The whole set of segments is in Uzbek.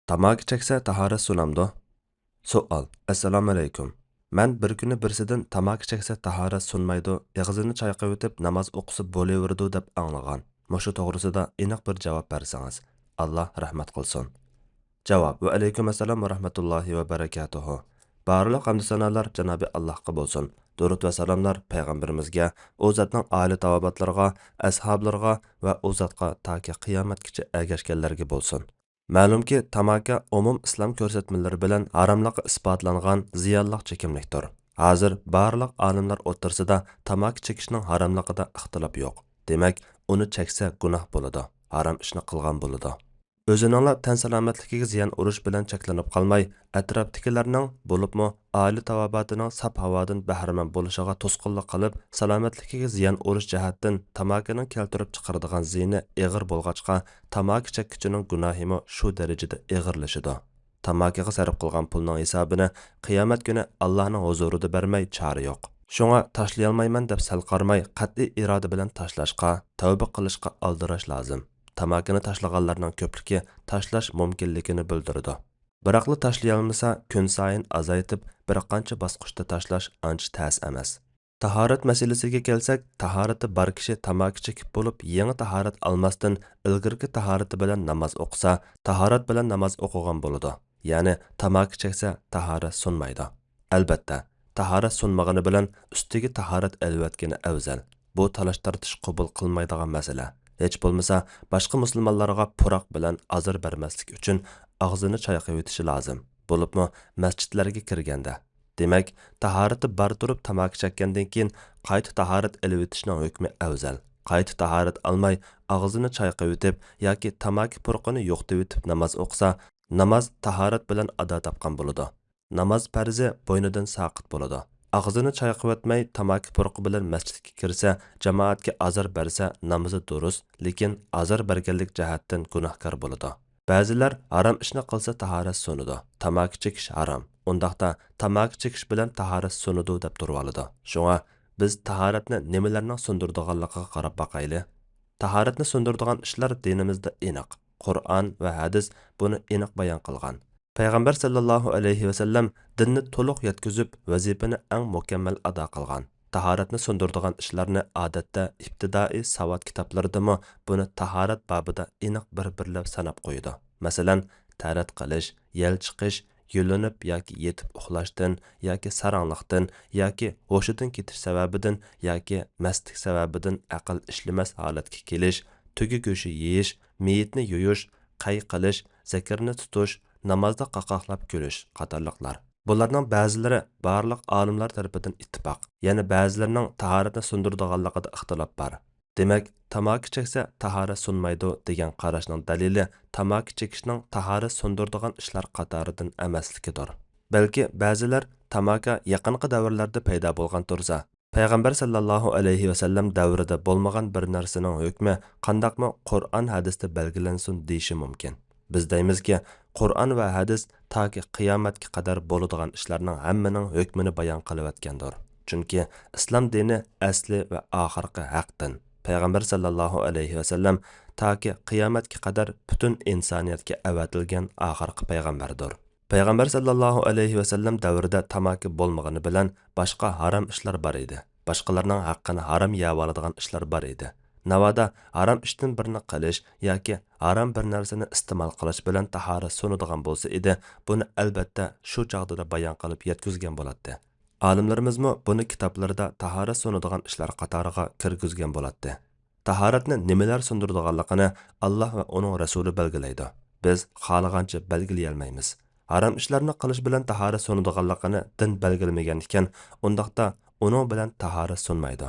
Tamaki cheksa tahorat sunamdi. Savol. Assalomu alaykum. Men bir kuni birsidan tamaki cheksa tahorat sunmaydi, og'zini chayqab o'tib namoz o'qisa bo'laverdi deb anglagan. Mushu to'g'risida aniq bir javob bersangiz. Alloh rahmat qilsin. Javob. Va alaykum assalom va rahmatullohi va barakatuhu. Barliq hamd sanolar Janobi Allohga bo'lsin. Durud va salomlar payg'ambarimizga, u zotning oila tavobatlarga, ashablariga va u zotga toki qiyomatgacha ergashganlarga bo'lsin. Ma'lumki, tamaki umum islom ko'rsatmalari bilan haromliqqa isbotlangan ziyonli chekimlikdir. Hozir barliq olimlar o'rtasida tamaki chekishning haromliqida ixtilof yo'q. Demak, uni cheksa gunoh bo'ladi, harom ishni qilgan bo'ladi. O'zininglar tan salomatligiga ziyon urish bilan cheklanib qolmay, atrofdagilarning bo'libmi oila tavobatining saf havodan bahramand bo'lishiga to'sqinlik qilib, salomatligiga ziyon urish jihatdan tamakining keltirib chiqaradigan ziyni og'ir bo'lg'achqa, tamaki chekkichining gunohimi shu darajada og'irlashidi. Tamakiga sarf qilgan pulning hisobini qiyomat kuni Allohning huzurida bermay chora yo'q. Shunga tashlayolmayman deb sal qarmay, qat'iy iroda bilan tashlashga, tavba qilishga aldirash lozim. Tamakini tashlaganlarning ko'pligi tashlash mumkinligini bildirdi. Biroqli tashlayolmasa, kun sayin azaytib, bir qancha bosqichda tashlash ancha tas emas. Tahorat masalasiga kelsak, tahorati bor kishi tamaki chekib bo'lib, yangi tahorat olmasdan ilgirki tahorati bilan namoz o'qisa, tahorat bilan namoz o'qigan bo'ladi. Ya'ni tamaki cheksa tahorat sunmaydi. Albatta, tahorat sunmagani bilan ustiga tahorat alvatgani afzal. Bu talash tartish qabul qilmaydigan masala. Hech bo'lmasa, boshqa musulmonlarga puroq bilan azor bermaslik uchun og'zini chayqab o'tishi lozim. Bo'libmi masjidlarga kirganda. Demak, tahorati bar turib tamaki chekkandan keyin qayta tahorat olib o'tishning hukmi afzal. Qayta tahorat olmay og'zini chayqab o'tib yoki tamaki puruqini yo'qitib o'tib namoz o'qisa, namoz tahorat bilan ado topgan bo'ladi. Namoz farzi bo'ynidan saqit bo'ladi. Ağzını çayqab o'tmay tamaki puruqi bilan masjidga kirsa, jamoatga azor bersa, namozi durust, lekin azor berganlik jihatdan gunohkor bo'ladi. Ba'zilar harom ishni qilsa tahorat sunudi. Tamaki chekish harom. Undaqda tamaki chekish bilan tahorat sunudi deb turib oladi. Shunga biz tahoratni nimalarning sundirdiganligiga qarab boqayli. Tahoratni sundirdigan ishlar dinimizda aniq. Qur'on va hadis buni aniq bayon qilgan. Payg'ambar sallallohu alayhi va sallam dinni to'liq yetkazib, vazifani eng mukammal ado qilgan. Tahoratni sundirdigan ishlarni odatda ibtidoiy savod kitoblaridami buni tahorat babida aniq bir-birlab sanab qo'ydi. Masalan, tarat qilish, yel chiqish, yulinib yoki yetib uxlashdan yoki saranglikdan yoki hushidan ketish sababidan yoki mastlik sababidan aql ishlamas holatga kelish, tugi go'shi yeyish, meyitni yuyish, qay qilish, zakarni tutish, namozda qaqoqlab kulish qatorliqlar. Bularning ba'zilari barliq olimlar tarafidan ittifoq, yana ba'zilarining tahoratni sundirdiganligida ixtilof bor. Demak, tamaki cheksa tahorat sunmaydi degan qarashning dalili tamaki chekishning tahorat sundirdigan ishlar qatoridan emasligidir. Balki ba'zilar tamaki yaqinqi davrlarda paydo bo'lgan tursa, Payg'ambar sallallohu alayhi va sallam davrida bo'lmagan bir narsaning hukmi qandaqmi Qur'on hadisda belgilansin deyishi mumkin. Biz deymizki, Qur'on va hadis toki qiyomatga qadar bo'ladigan ishlarning hammaning hukmini bayon qilayotgandir. Chunki islom dini asli va oxirgi haq din. Payg'ambar sallallohu alayhi va sallam toki qiyomatga qadar butun insoniyatga avatilgan oxirgi payg'ambardir. Payg'ambar sallallohu alayhi va sallam davrida tamaki bo'lmagani bilan boshqa harom ishlar bor edi. Boshqalarning haqqini harom yeb oladigan ishlar bor edi. Navoda haram ishdan birini qilish yoki haram bir narsani iste'mol qilish bilan tahorat sunadigan bo'lsa edi, buni albatta shu chog'da bayon qilib yetkazgan bo'ladi. Olimlarimizmi buni kitoblarida tahorat sunadigan ishlar qatoriga kirgizgan bo'ladi. Tahoratni nimalar sundirdiganligini Alloh va uning rasuli belgilaydi. Biz xohlagancha belgilay olmaymiz. Haram ishlarni qilish bilan tahorat sunadiganligini din belgilamagan ekan, undaqda uning bilan tahorat sunmaydi.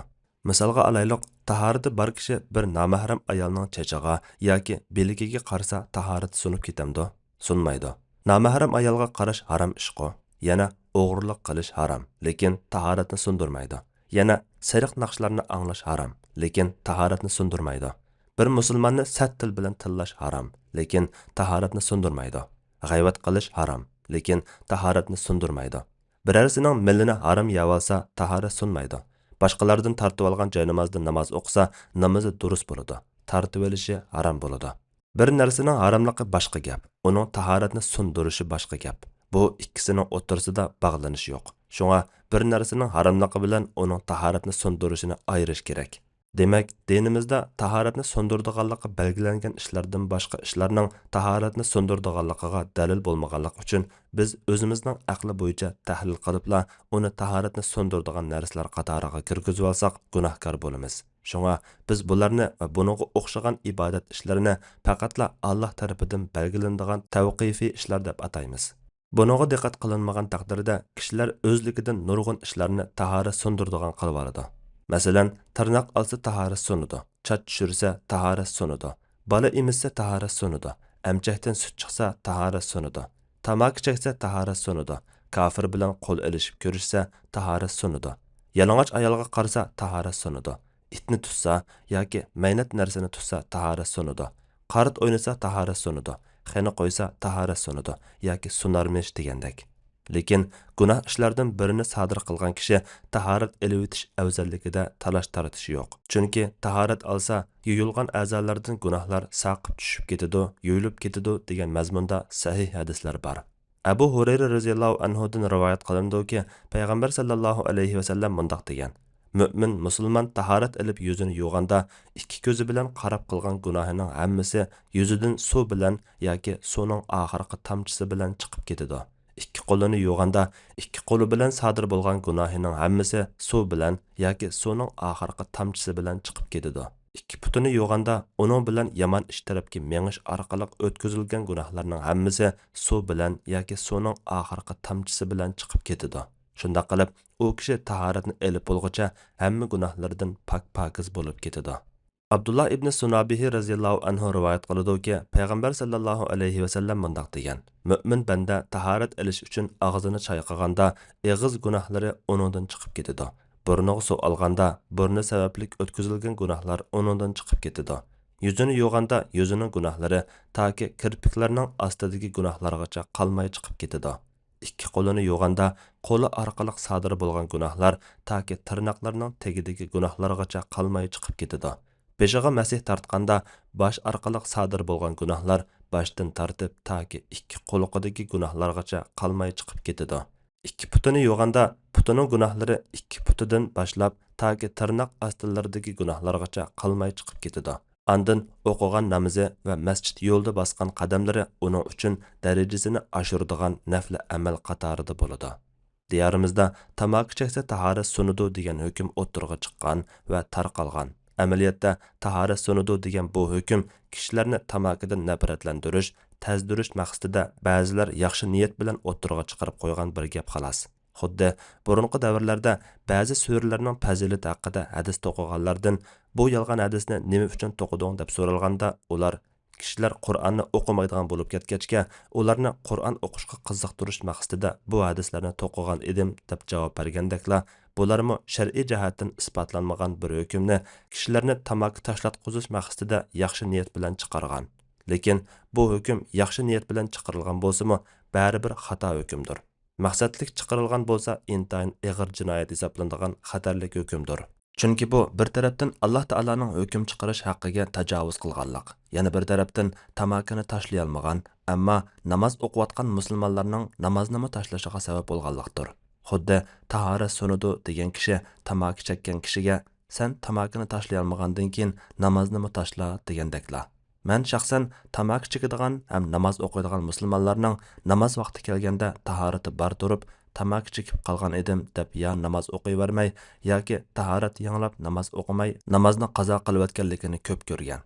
Misalga alayliq, tahorati bor kishi bir nomahram ayolning chechaga yoki beligiga qarsa tahorat sunib ketamdi, sunmaydi. Nomahram ayolga qarash harom ishqo. Yana o'g'irlik qilish harom, lekin tahoratni sundirmaydi. Yana sariq naqshlarni anglash harom, lekin tahoratni sundirmaydi. Bir musulmonni sat til bilan tillash harom, lekin tahoratni sundirmaydi. G'ayvat qilish harom, lekin tahoratni sundirmaydi. Birarsining millini harom yeb olsa tahorat sunmaydi. Boshqalardan tartib olgan joy namozda namoz o'qisa, namozi durust bo'ladi. Tartib olishi harom bo'ladi. Bir narsaning haromligi boshqa gap, uning tahoratni sundirishi boshqa gap. Bu ikkisining o'rtasida bog'lanish yo'q. Shunga bir narsaning haromligi bilan uning tahoratni sundirishini ayirish kerak. Demak, dinimizda tahoratni sundirdiganligi belgilangan ishlardan boshqa ishlarning tahoratni sundirdiganligiga dalil bo'lmaganligi uchun biz o'zimizning aqli bo'yicha tahlil qilibla uni tahoratni sundirdigan narsalar qatoriga kirgizib olsak gunohkor bo'lamiz. Shunga biz bularni va buningga o'xshagan ibodat ishlarini faqatla Alloh tarafidan belgilanadigan tavqifiy ishlar deb ataymiz. Buningga diqqat qilinmagan taqdirda kishilar o'zligidan nurg'un ishlarni tahorat sundirdigan qilib oladi. Masalan, tirnoq olsa tahorat sunidi, chat tushirsa tahorat sunidi, bola emizsa tahorat sunidi, amchakdan sut chiqsa tahorat sunidi, tamaki cheksa tahorat sunidi, kofir bilan qo'l ilishib ko'rishsa tahorat sunidi, yalang'och ayolga qarasa tahorat sunidi, itni tutsa yoki maynat narsani tutsa tahorat sunidi, qarit o'ynasa tahorat sunidi, xena qo'ysa tahorat sunidi yoki sunarmish degandek. Lekin gunoh ishlardan birini sodir qilgan kishi tahorat elib o'tish afzalligida talash tortishi yo'q. Chunki tahorat olsa, yuyulgan a'zolardan gunohlar saqib tushib ketadi, yuyilib ketadi degan mazmunda sahih hadislar bor. Abu Hurayra radhiyallohu anhudan rivoyat qilindiki, payg'ambar sallallohu alayhi vasallam mundoq degan: Mümin musulmon tahorat ilib yuzini yuvganda ikki ko'zi bilan qarab qilgan gunohining hammasi yuzidan suv bilan yoki suvning oxirgi tomchisi bilan chiqib ketadi. Ikki qo'lini yuvganda ikki qo'li bilan sodir bo'lgan gunohining hammasi suv bilan yoki suvning oxirgi tomchisi bilan chiqib ketadi. Ikki putini yuvganda uning bilan yomon ish tarafga mengish orqali o'tkazilgan gunohlarning hammasi suv bilan yoki suvning oxirgi tomchisi bilan chiqib ketadi. Shunda qilib, u kishi tahoratni elib bo'lguncha hamma gunohlardan pak-pokiz bo'lib ketadi. Abdullah ibn Sunabihi radhiyallohu anhu rivoyat qiladi-ki, payg'ambar sallallohu alayhi vasallam mundoq degan: Mu'min banda tahorat ilish uchun og'zini chayqaganda eg'iz gunohlari uningdan chiqib ketadi. Burniga suv olganda burni sababli o'tkazilgan gunohlar uningdan chiqib ketadi. Yuzini yuvganda yuzining gunohlari toki kirpiklarning ostidagi gunohlargacha qolmay chiqib ketadi. Ikki qo'lini yuvganda qo'li orqali sodir bo'lgan gunohlar toki tirnoqlarning tagidagi gunohlargacha qolmay chiqib ketadi. Beshiga masih tortganda bosh orqali sodir bo'lgan gunohlar boshdan tortib toki ikki qo'liqidagi gunohlargacha qolmay chiqib ketadi. Ikki putini yuvganda putining gunohlari ikki putidan boshlab toki tirnoq ostilaridagi gunohlargacha qolmay chiqib ketadi. Andin o'qigan namozi va masjid yo'lda bosgan qadamlari uning uchun darajasini oshiradigan nafli amal qatorida bo'ladi. Diyorimizda tamaki cheksa tahorat sunudi degan hukm o'tirg'a chiqqan va tarqalgan. Amaliyotda tahorat sunudi degan bu hukm kishilarni tamakidan nafratlantirish, tazdirish maqsadida ba'zilar yaxshi niyat bilan o'tirg'a chiqarib qo'ygan bir gap xolos. Xuddi burunqi davrlarda ba'zi suralarning fazilati haqida hadis to'qiganlardan bu yolg'on hadisni nima uchun to'qiding deb so'ralganda ular kishilar Qur'onni o'qimaydigan bo'lib ketgachga ularni Qur'on o'qishga qiziqtirish maqsadida bu hadislarni to'qigan edim deb javob bergandekla bularmi shar'iy jihatdan isbotlanmagan bir hukmni kishilarni tamaki tashlatqizish maqsadida yaxshi niyat bilan chiqargan. Lekin bu hukm yaxshi niyat bilan chiqarilgan bo'lsa-mu baribir xato hukmdir. Maqsadlik chiqarilgan bo'lsa intayin ig'ir jinoyat hisoblanadigan xatarlik hukmdir. Chunki bu bir tarafdan Alloh taolaning hukm chiqarish haqqiga tajovuz qilganlik, yana bir tarafdan tamakini tashlay olmagan, ammo namoz o'qiyotgan musulmonlarning namozni tashlashiga sabab bo'lganlikdir. Xuddi tahorat sunudi degan kishi tamaki chekkan kishiga sen tamakini tashlay olmagandan keyin namozni tashla degandeklar. Men shaxsan tamaki chekadigan ham namoz o'qiydigan musulmonlarning namoz vaqti kelganda tahorati bar turib tamaki chekib qolgan edim deb ya namoz o'qiyvermay yoki tahorat yanglab namoz o'qimay namozni qazo qilayotganligini ko'p ko'rgan.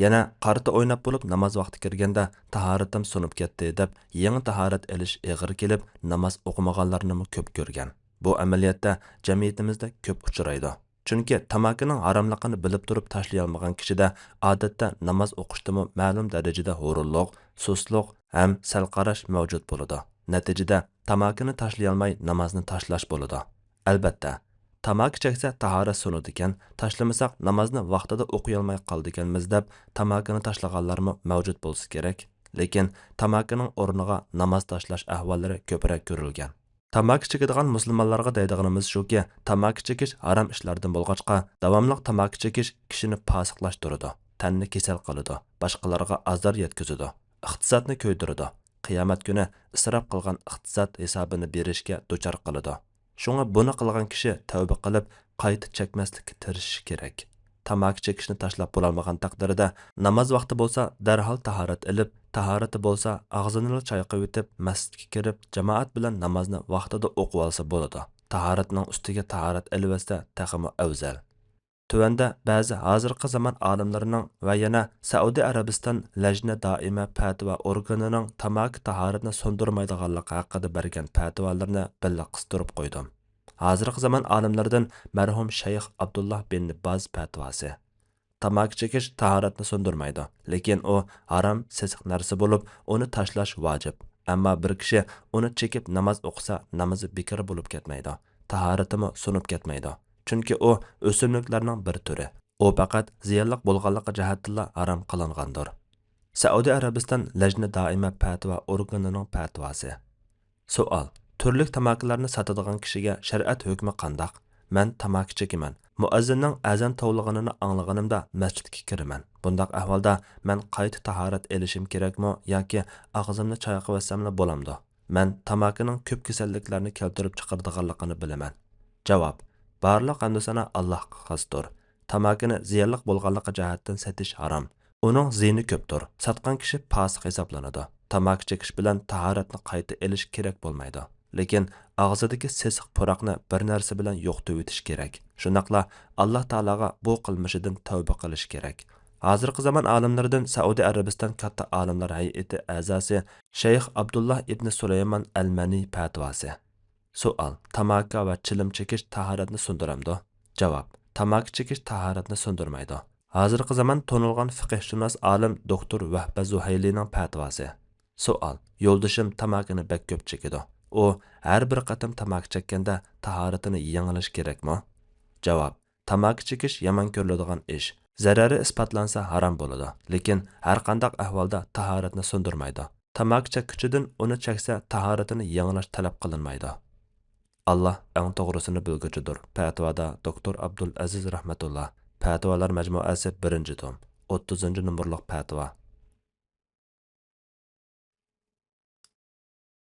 Yana qarta o'ynab bo'lib namoz vaqti kirganda tahoratim sunib ketdi deb yangi tahorat elish eg'ir kelib namoz o'qimaganlarni ko'p ko'rgan. Bu amaliyotda jamiyatimizda ko'p uchraydi. Chunki tamakining haromligini bilib turib tashlay olmagan kishida odatda namoz o'qishdimi ma'lum darajada hurulliq, susliq ham sal qarash mavjud bo'ladi. Natijada tamakini tashlay olmay namozni tashlash bo'ladi. Albatta, tamaki cheksa tahorat sunudi ekan, tashlamasak namozni vaqtida o'qiy olmay qoldiganmiz deb tamakini tashlaganlarmi mavjud bo'lsa kerak. Lekin tamakining o'rniga namoz tashlash ahvollari ko'proq ko'rilgan. Tamaki chekadigan musulmonlarga deydiganimiz shuki, tamaki chekish harom ishlardan bo'lg'achqa, davomli tamaki chekish kishini fosiqlashtiradi. tanni kasal qiladi, boshqalarga azor yetkazadi, iqtisodni ko'ydiradi. Qiyomat kuni isrof qilgan iqtisod hisobini berishga duchor qiladi. Shunga buni qilgan kishi tavba qilib, qayta chekmaslikka tirishishi kerak. Tamaki chekishni tashlab bo'lolmagan taqdirda namoz vaqti bo'lsa darhol tahorat ilib, tahorati bo'lsa og'zini chayqab o'tib, masjidga kirib, jamoat bilan namozni vaqtida o'qib olsa bo'ladi. Tahoratning ustiga tahorat ilvasta taqimi afzal. Tuvanda ba'zi hozirgi zamon olimlarining va yana Saudiya Arabiston Lajna doima fatvo organining tamaki tahoratni so'ndirmaydiganligi haqida bergan fatvolarni billa qistirib qo'ydim. Hozirgi zaman olimlaridan marhum Shayx Abdullah bin Baz fatvosi. Tamaki chekish tahoratni so'ndirmaydi, lekin u harom sesiq narsa bo'lib, uni tashlash vojib. Ammo bir kishi uni chekib namoz o'qisa, namozi bekor bo'lib ketmaydi. Tahoratimi so'nib ketmaydi. Chunki u o'simliklarning bir turi. U faqat ziyonliq bo'lganligi jihatdan harom qilingandir. Saudiya Arabiston Lajna doima fatvo organining fatvosi. Savol: turli tamakilarni sotadigan kishiga shariat hukmi qandaq? Men tamaki chekiman. Muazzinning azan tovlig'ini anglaganimda masjidga kiraman. Bundaq ahvolda men qayta tahorat elishim kerakmi yoki og'zimni chayqab olsamla bo'lamdi? Men tamakining ko'p kasalliklarni keltirib chiqaradiganligini bilaman. Javob: barliq hamda sana Allohga xosdir. Tamakini ziyonliq bo'lganligi jihatdan setish harom. Uning ziyni ko'pdir. Sotgan kishi fosiq hisoblanadi. Tamaki chekish bilan tahoratni qayta elish kerak bo'lmaydi. Lekin og'zidagi sesiq puroqni bir narsa bilan yo'qitib o'tish kerak. Shunaqla Alloh taolaga bu qilmishidan tavba qilish kerak. Hozirgi zaman olimlaridan Saudiya Arabiston katta olimlar hay'ati a'zosi Shayx Abdullah ibn Sulaymon al-Mani fatvosi. Savol: tamaki va chilim chekish tahoratni so'ndiramdi? Javob: tamaki chekish tahoratni so'ndirmaydi. Hozirgi zaman tonilgan fiqhshunos olim doktor Vahba Zuhaylining fatvosi. Savol: yo'ldashim tamakini bek ko'p chekidi. U har bir qatam tamaki chekkanda tahoratini yangilash kerakmi? Javob: tamaki chekish yomon ko'riladigan ish. Zarari isbotlansa harom bo'ladi, lekin har qanday ahvolda tahoratni so'ndirmaydi. Tamaki chekkichidan uni cheksa tahoratini yangilash talab qilinmaydi. Allah eng to'g'risini bilguchidir. Fatvoda Dr. Abdul Aziz rahmatullah. Fatvolar majmuasi 1-tom, 30-numurliq fatvo.